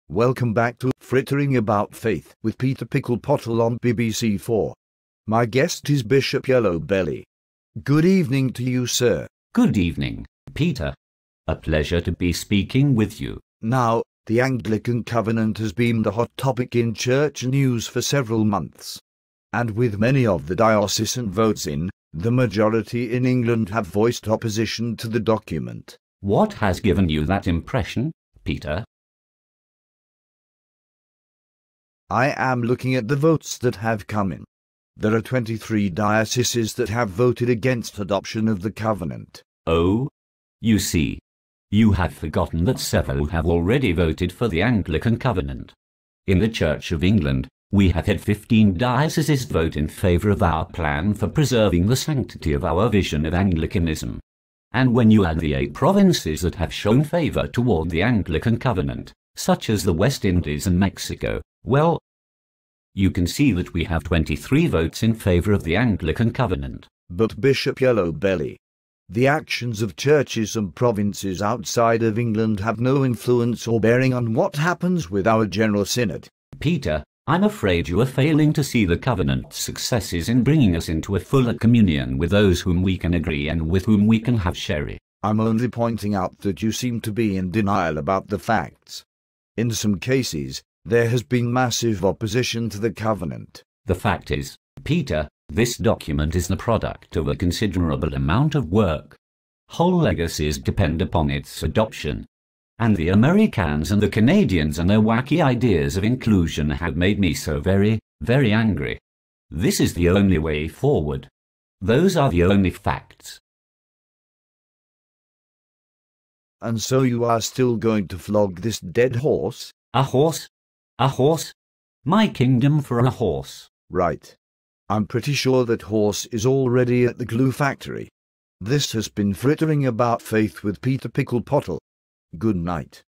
Welcome back to Frittering About Faith with Peter Picklepottle on BBC4. My guest is Bishop Yellow Belly. Good evening to you, sir. Good evening, Peter. A pleasure to be speaking with you. Now, the Anglican Covenant has been the hot topic in church news for several months. And with many of the diocesan votes in, the majority in England have voiced opposition to the document. What has given you that impression, Peter? I am looking at the votes that have come in. There are 23 dioceses that have voted against adoption of the covenant. Oh? You see, you have forgotten that several have already voted for the Anglican Covenant. In the Church of England, we have had 15 dioceses vote in favour of our plan for preserving the sanctity of our vision of Anglicanism. And when you add the 8 provinces that have shown favour toward the Anglican Covenant, such as the West Indies and Mexico, well, you can see that we have 23 votes in favour of the Anglican Covenant. But Bishop Yellow Belly, the actions of churches and provinces outside of England have no influence or bearing on what happens with our General Synod. Peter, I'm afraid you are failing to see the Covenant's successes in bringing us into a fuller communion with those whom we can agree and with whom we can have sherry. I'm only pointing out that you seem to be in denial about the facts. In some cases, there has been massive opposition to the covenant. The fact is, Peter, this document is the product of a considerable amount of work. Whole legacies depend upon its adoption. And the Americans and the Canadians and their wacky ideas of inclusion have made me so very, very angry. This is the only way forward. Those are the only facts. And so you are still going to flog this dead horse? A horse? A horse? My kingdom for a horse. Right. I'm pretty sure that horse is already at the glue factory. This has been Frittering About Faith with Peter Picklepottle. Good night.